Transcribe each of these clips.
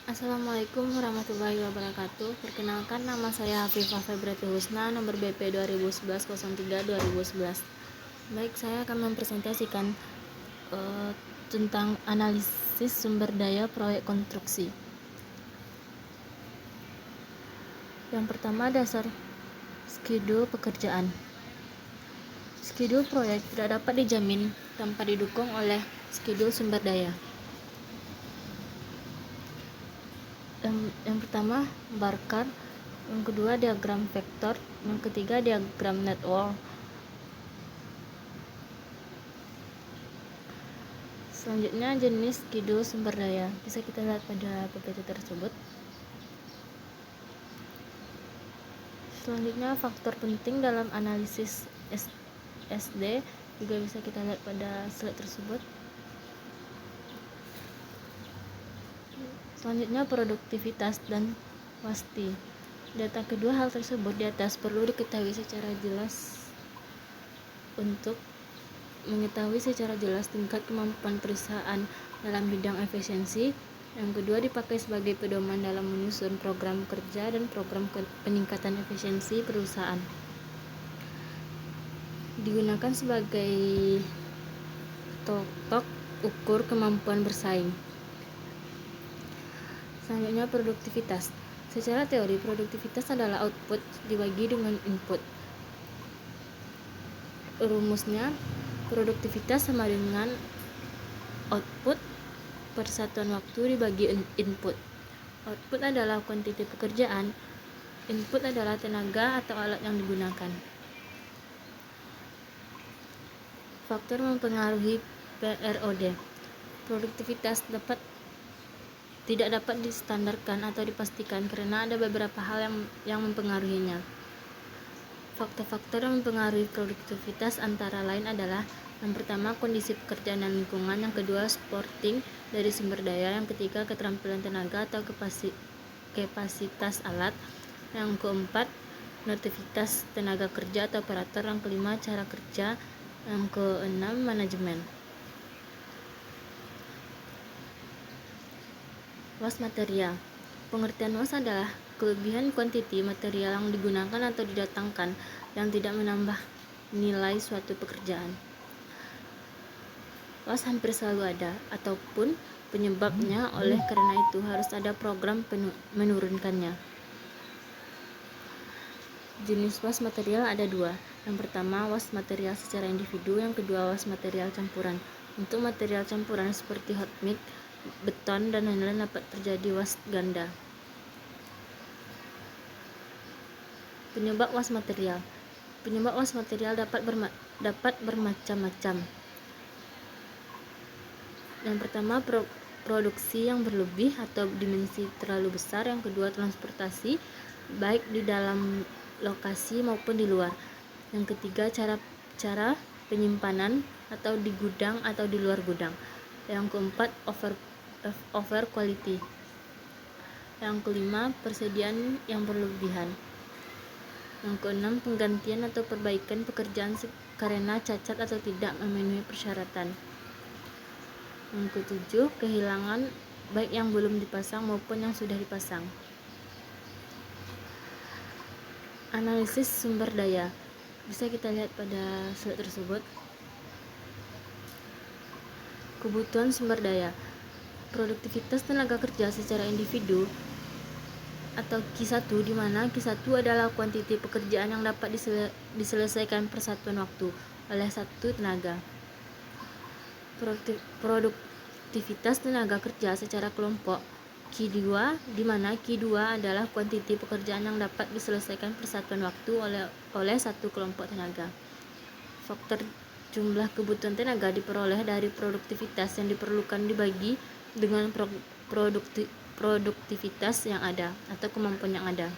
Assalamualaikum warahmatullahi wabarakatuh. Perkenalkan, nama saya Hafifah Febriati Husna, nomor BP 2011-03-2011. Baik, saya akan mempresentasikan tentang analisis sumber daya proyek konstruksi. Yang pertama, dasar schedule pekerjaan. Schedule proyek tidak dapat dijamin tanpa didukung oleh schedule sumber daya. Yang pertama, bar chart, yang kedua diagram vektor, yang ketiga diagram network. Selanjutnya, jenis schedule sumber daya bisa kita lihat pada PPT tersebut. Selanjutnya, faktor penting dalam analisis SD juga bisa kita lihat pada slide tersebut. Selanjutnya, produktivitas dan WASTI. Data kedua hal tersebut di atas perlu diketahui secara jelas untuk mengetahui secara jelas tingkat kemampuan perusahaan dalam bidang efisiensi. Yang kedua, dipakai sebagai pedoman dalam menyusun program kerja dan program peningkatan efisiensi perusahaan. Digunakan sebagai tok ukur kemampuan bersaing. Selanjutnya, produktivitas. Secara teori, produktivitas adalah output dibagi dengan input. Rumusnya, produktivitas sama dengan output per satuan waktu dibagi input. Output adalah kuantiti pekerjaan, input adalah tenaga atau alat yang digunakan. Faktor mempengaruhi PROD. Produktivitas tidak dapat distandarkan atau dipastikan karena ada beberapa hal yang mempengaruhinya. Faktor-faktor yang mempengaruhi produktivitas antara lain adalah: yang pertama, kondisi pekerjaan dan lingkungan; yang kedua, supporting dari sumber daya; yang ketiga, keterampilan tenaga atau kapasitas alat; yang keempat, notivitas tenaga kerja atau operator; yang kelima, cara kerja; yang keenam, manajemen. Was material. Pengertian was adalah kelebihan kuantiti material yang digunakan atau didatangkan yang tidak menambah nilai suatu pekerjaan. Was hampir selalu ada, ataupun penyebabnya, oleh karena itu harus ada program menurunkannya. Jenis was material ada dua. Yang pertama, was material secara individu; yang kedua, was material campuran. Untuk material campuran seperti hot mix, beton, dan lain-lain dapat terjadi was ganda. Penyebab was material. Penyebab was material dapat bermacam-macam. Yang pertama, produksi yang berlebih atau dimensi terlalu besar; yang kedua, transportasi baik di dalam lokasi maupun di luar; yang ketiga, cara penyimpanan atau di gudang atau di luar gudang; yang keempat, over quality; yang kelima, persediaan yang berlebihan; yang keenam, penggantian atau perbaikan pekerjaan karena cacat atau tidak memenuhi persyaratan; yang ketujuh, kehilangan baik yang belum dipasang maupun yang sudah dipasang. Analisis sumber daya bisa kita lihat pada slide tersebut. Kebutuhan sumber daya. Produktivitas tenaga kerja secara individu atau Q1, di mana Q1 adalah kuantiti pekerjaan yang dapat diselesaikan per satuan waktu oleh satu tenaga. Produktivitas tenaga kerja secara kelompok Q2, di mana Q2 adalah kuantiti pekerjaan yang dapat diselesaikan per satuan waktu oleh satu kelompok tenaga. Faktor jumlah kebutuhan tenaga diperoleh dari produktivitas yang diperlukan dibagi dengan produktivitas yang ada atau kemampuan yang ada.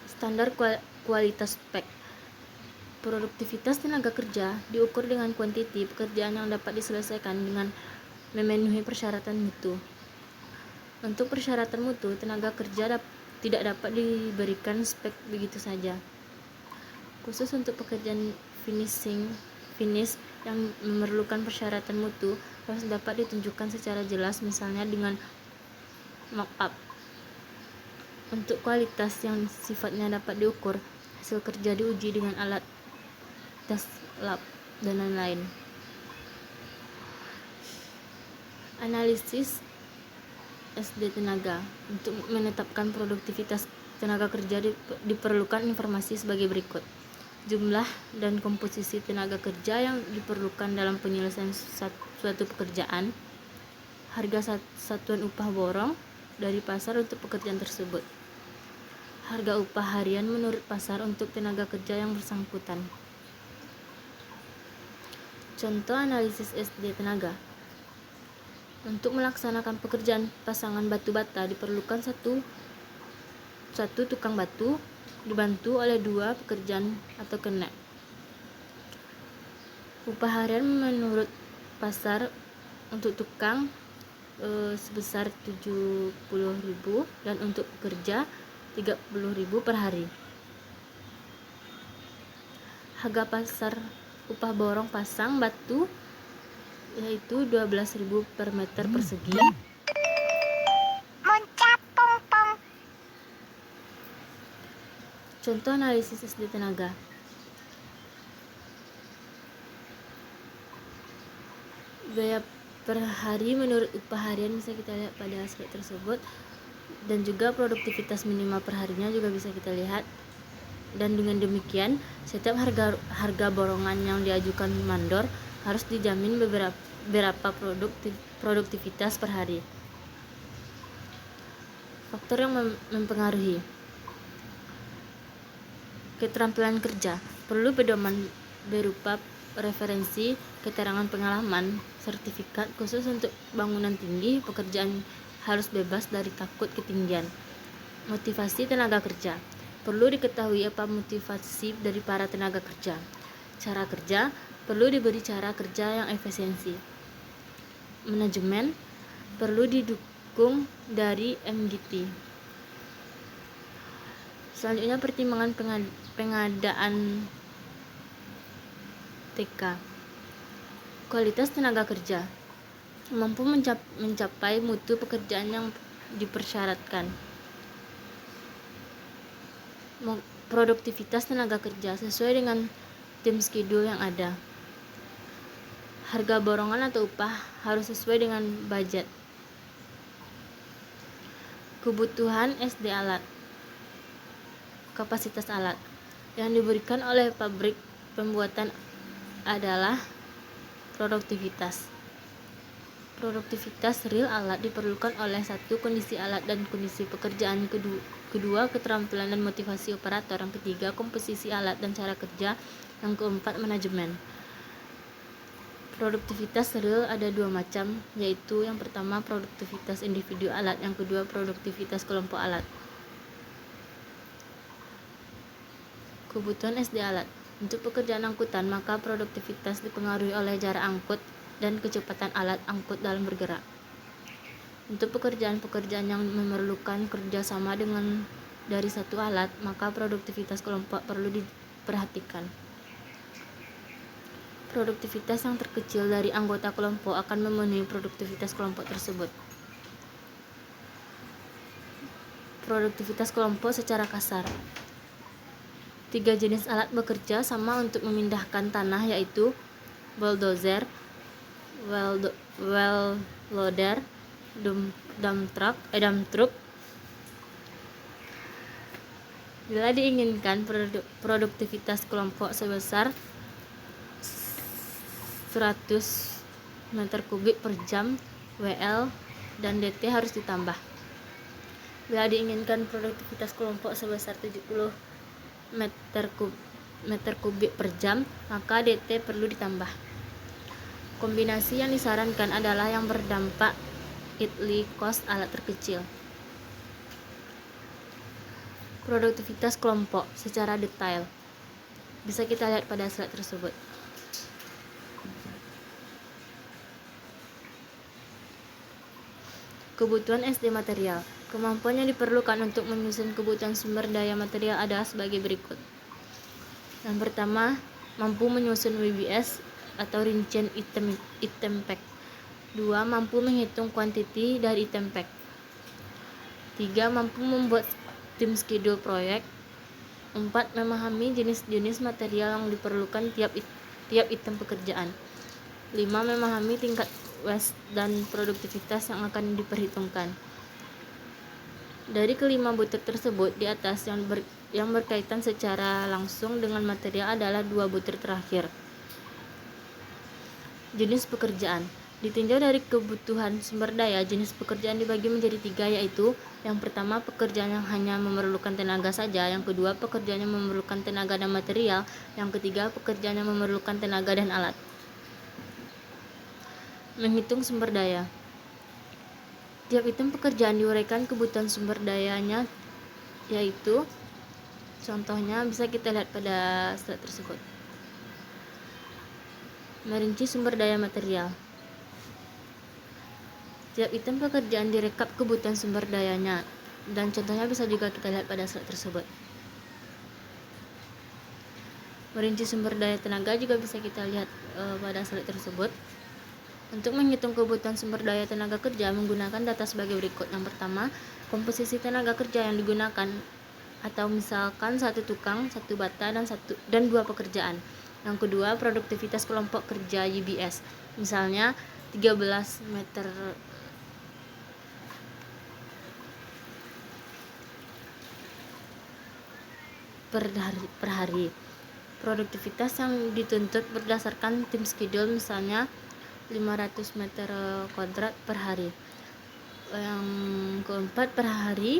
Standar kualitas spek. Produktivitas tenaga kerja diukur dengan kuantiti pekerjaan yang dapat diselesaikan dengan memenuhi persyaratan mutu. Untuk persyaratan mutu, tenaga kerja tidak dapat diberikan spek begitu saja. Khusus untuk pekerjaan finish yang memerlukan persyaratan mutu, harus dapat ditunjukkan secara jelas, misalnya dengan mock-up. Untuk kualitas yang sifatnya dapat diukur, hasil kerja diuji dengan alat tes lab, dan lain-lain. Analisis SD tenaga. Untuk menetapkan produktivitas tenaga kerja diperlukan informasi sebagai berikut: jumlah dan komposisi tenaga kerja yang diperlukan dalam penyelesaian suatu pekerjaan, harga satuan upah borong dari pasar untuk pekerjaan tersebut, harga upah harian menurut pasar untuk tenaga kerja yang bersangkutan. Contoh analisis SD tenaga. Untuk melaksanakan pekerjaan pasangan batu bata diperlukan satu tukang batu dibantu oleh 2 pekerjaan atau kena. Upah harian menurut pasar untuk tukang sebesar 70.000 dan untuk pekerja 30.000 per hari. Harga pasar upah borong pasang batu yaitu 12.000 per meter persegi. Contoh analisis SD tenaga. Biaya per hari menurut upah harian bisa kita lihat pada slide tersebut, dan juga produktivitas minimal per harinya juga bisa kita lihat. Dan dengan demikian, setiap harga borongan yang diajukan mandor harus dijamin beberapa produktivitas per hari. Faktor yang mempengaruhi: keterampilan kerja. Perlu pedoman berupa referensi, keterangan pengalaman, sertifikat khusus untuk bangunan tinggi, pekerjaan harus bebas dari takut ketinggian. Motivasi tenaga kerja. Perlu diketahui apa motivasi dari para tenaga kerja. Cara kerja. Perlu diberi cara kerja yang efisiensi. Manajemen. Perlu didukung dari MGT. Selanjutnya pertimbangan pengadaan TK. Kualitas tenaga kerja. Mampu mencapai mutu pekerjaan yang dipersyaratkan. Produktivitas tenaga kerja sesuai dengan tim schedule yang ada. Harga borongan atau upah harus sesuai dengan budget. Kebutuhan SD alat. Kapasitas alat yang diberikan oleh pabrik pembuatan adalah produktivitas. Produktivitas real alat diperlukan oleh satu, kondisi alat dan kondisi pekerjaan, kedua, keterampilan dan motivasi operator, yang ketiga, komposisi alat dan cara kerja, yang keempat, manajemen. Produktivitas real ada 2 macam, yaitu yang pertama produktivitas individu alat, yang kedua produktivitas kelompok alat. Kebutuhan SD alat. Untuk pekerjaan angkutan, maka produktivitas dipengaruhi oleh jarak angkut dan kecepatan alat angkut dalam bergerak. Untuk pekerjaan-pekerjaan yang memerlukan kerjasama dari satu alat, maka produktivitas kelompok perlu diperhatikan. Produktivitas yang terkecil dari anggota kelompok akan memenuhi produktivitas kelompok tersebut. Produktivitas kelompok secara kasar. 3 jenis alat bekerja sama untuk memindahkan tanah, yaitu bulldozer, well loader, dump truck. Bila diinginkan produktivitas kelompok sebesar 100 meter kubik per jam, WL dan DT harus ditambah. Bila diinginkan produktivitas kelompok sebesar 70 meter kubik per jam, maka DT perlu ditambah. Kombinasi yang disarankan adalah yang berdampak idle cost alat terkecil. Produktivitas kelompok secara detail bisa kita lihat pada slide tersebut. Kebutuhan SD material. Kemampuan yang diperlukan untuk menyusun kebutuhan sumber daya material adalah sebagai berikut. Yang pertama, mampu menyusun WBS atau rincian item pack. 2. Mampu menghitung kuantiti dari item pack. 3. Mampu membuat tim schedule proyek. 4. Memahami jenis-jenis material yang diperlukan tiap item pekerjaan. 5. Memahami tingkat waste dan produktivitas yang akan diperhitungkan. Dari kelima butir tersebut di atas, yang berkaitan secara langsung dengan material adalah 2 butir terakhir. Jenis pekerjaan. Ditinjau dari kebutuhan sumber daya, jenis pekerjaan dibagi menjadi 3, yaitu yang pertama, pekerjaan yang hanya memerlukan tenaga saja. Yang kedua, pekerjaan yang memerlukan tenaga dan material. Yang ketiga, pekerjaan yang memerlukan tenaga dan alat. Menghitung sumber daya. Tiap item pekerjaan diuraikan kebutuhan sumber dayanya, yaitu contohnya bisa kita lihat pada slide tersebut. Merinci sumber daya material. Tiap item pekerjaan direkap kebutuhan sumber dayanya, dan contohnya bisa juga kita lihat pada slide tersebut. Merinci sumber daya tenaga juga bisa kita lihat pada slide tersebut. Untuk menghitung kebutuhan sumber daya tenaga kerja menggunakan data sebagai berikut. Yang pertama, komposisi tenaga kerja yang digunakan, atau misalkan 1 tukang, 1 bata, dan 2 pekerjaan. Yang kedua, produktivitas kelompok kerja YBS, misalnya 13 meter per hari. Produktivitas yang dituntut berdasarkan tim schedule, misalnya 500 meter kuadrat per hari. Yang keempat, per hari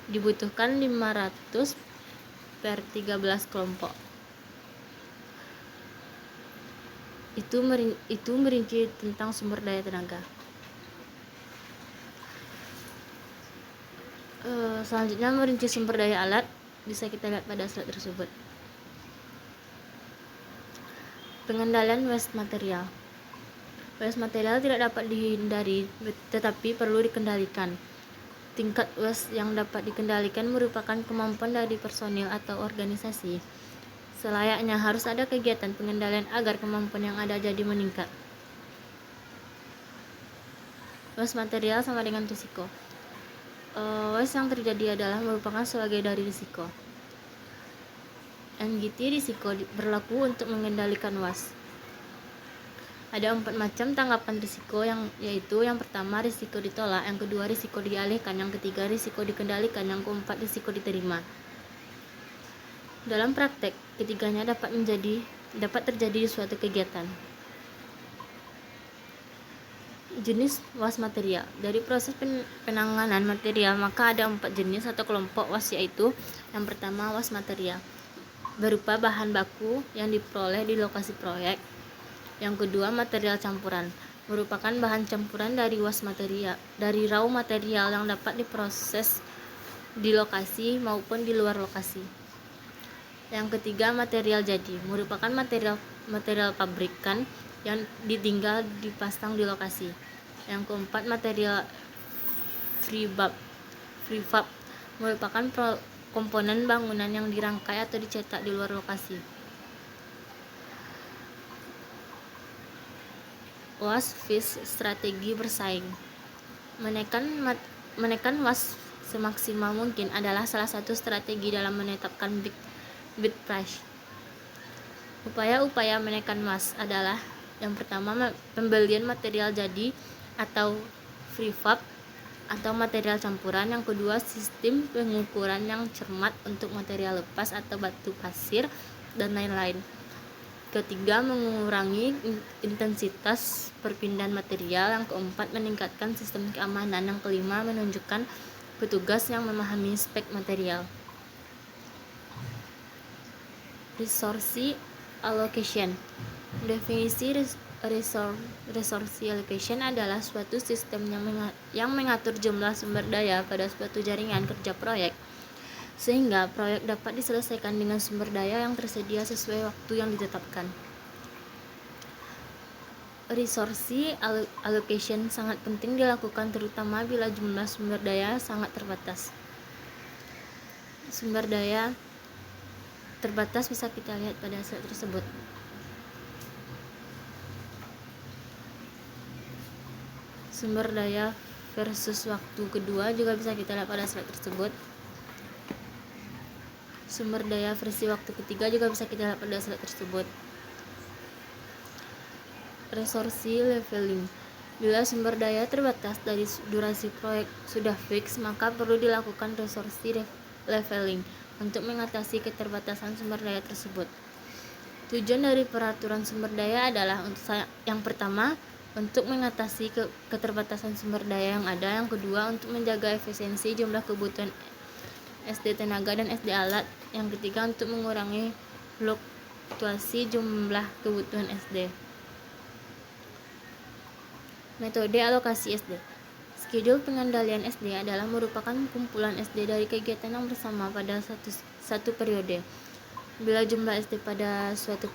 dibutuhkan 500 per 13 kelompok. Itu merinci tentang sumber daya tenaga. Selanjutnya, merinci sumber daya alat, bisa kita lihat pada slide tersebut. Pengendalian waste material. Waste material tidak dapat dihindari, tetapi perlu dikendalikan. Tingkat waste yang dapat dikendalikan merupakan kemampuan dari personil atau organisasi. Selayaknya harus ada kegiatan pengendalian agar kemampuan yang ada jadi meningkat. Waste material sama dengan risiko. Waste yang terjadi adalah merupakan sebagai dari risiko. NGT risiko berlaku untuk mengendalikan waste. Ada 4 macam tanggapan risiko, yaitu yang pertama, risiko ditolak. Yang kedua, risiko dialihkan. Yang ketiga, risiko dikendalikan. Yang keempat, risiko diterima. Dalam praktek, ketiganya dapat terjadi di suatu kegiatan. Jenis waste material. Dari proses penanganan material, maka ada 4 jenis atau kelompok waste, yaitu yang pertama, waste material, berupa bahan baku yang diperoleh di lokasi proyek. Yang kedua, material campuran, merupakan bahan campuran dari raw material yang dapat diproses di lokasi maupun di luar lokasi. Yang ketiga, material jadi, merupakan material pabrikan yang ditinggal dipasang di lokasi. Yang keempat, material prefab, merupakan komponen bangunan yang dirangkai atau dicetak di luar lokasi. Waste Fish strategi bersaing. Menekan waste semaksimal mungkin adalah salah satu strategi dalam menetapkan bid price. Upaya-upaya menekan waste adalah yang pertama, pembelian material jadi atau prefab atau material campuran. Yang kedua, sistem pengukuran yang cermat untuk material lepas atau batu pasir dan lain-lain. Ketiga, mengurangi intensitas perpindahan material. Yang keempat, meningkatkan sistem keamanan. Yang kelima, menunjukkan petugas yang memahami spek material. Resource allocation. Definisi resource allocation adalah suatu sistem yang mengatur jumlah sumber daya pada suatu jaringan kerja proyek, sehingga proyek dapat diselesaikan dengan sumber daya yang tersedia sesuai waktu yang ditetapkan. Resource allocation sangat penting dilakukan terutama bila jumlah sumber daya sangat terbatas. Sumber daya terbatas bisa kita lihat pada slide tersebut. sumber daya versus waktu kedua juga bisa kita lihat pada slide tersebut. Sumber daya versi waktu ketiga juga bisa kita lihat pada slide tersebut. Resorsi leveling. Bila sumber daya terbatas dari durasi proyek sudah fix, maka perlu dilakukan resorsi leveling untuk mengatasi keterbatasan sumber daya tersebut. Tujuan dari peraturan sumber daya adalah yang pertama, untuk mengatasi keterbatasan sumber daya yang ada. Yang kedua, untuk menjaga efisiensi jumlah kebutuhan SD tenaga dan SD alat. Yang ketiga, untuk mengurangi fluktuasi jumlah kebutuhan SD. Metode alokasi SD. Schedule pengendalian SD adalah merupakan kumpulan SD dari kegiatan yang bersama pada satu periode. Bila jumlah SD pada suatu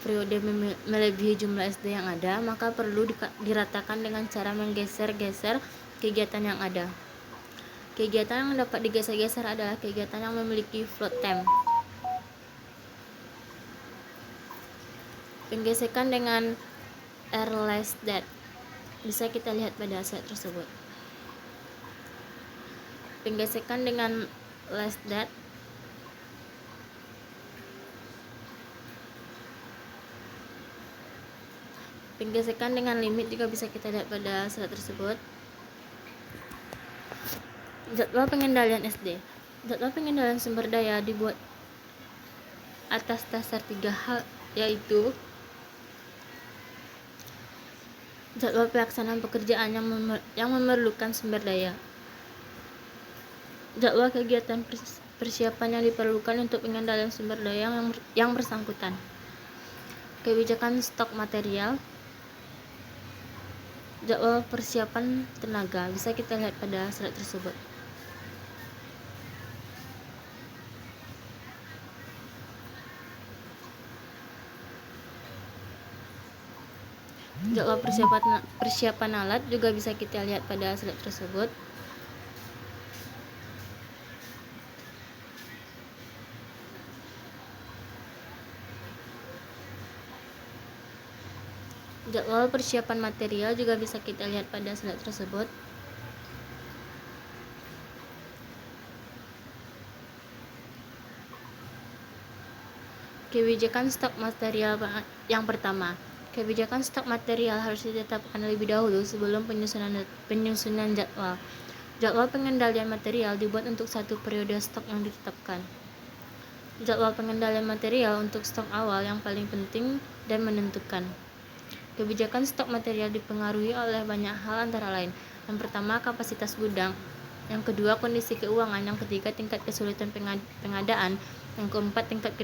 periode melebihi jumlah SD yang ada, maka perlu diratakan dengan cara menggeser-geser kegiatan yang ada. Kegiatan yang dapat digeser-geser adalah kegiatan yang memiliki float time. Penggesekan dengan less that bisa kita lihat pada slide tersebut. Penggesekan dengan less that Penggesekan dengan limit juga bisa kita lihat pada slide tersebut. Jadwal pengendalian SD. Jadwal pengendalian sumber daya dibuat atas dasar 3 hal, yaitu jadwal pelaksanaan pekerjaan yang memerlukan sumber daya, jadwal kegiatan persiapan yang diperlukan untuk pengendalian sumber daya yang bersangkutan, kebijakan stok material, jadwal persiapan tenaga. Bisa kita lihat pada slide tersebut. Jadwal persiapan alat juga bisa kita lihat pada slide tersebut. Jadwal persiapan material juga bisa kita lihat pada slide tersebut. Kebijakan stok material yang pertama. Kebijakan stok material harus ditetapkan lebih dahulu sebelum penyusunan jadwal. Jadwal pengendalian material dibuat untuk satu periode stok yang ditetapkan. Jadwal pengendalian material untuk stok awal yang paling penting dan menentukan. Kebijakan stok material dipengaruhi oleh banyak hal antara lain. Yang pertama, kapasitas gudang. Yang kedua, kondisi keuangan. Yang ketiga, tingkat kesulitan pengadaan. Yang keempat, tingkat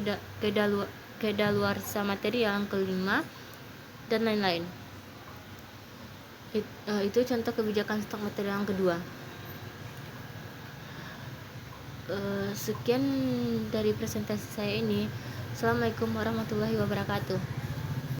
kedaluarsa material. Yang kelima, dan lain-lain. Itu contoh kebijakan stok material yang kedua. Sekian dari presentasi saya ini. Assalamualaikum warahmatullahi wabarakatuh.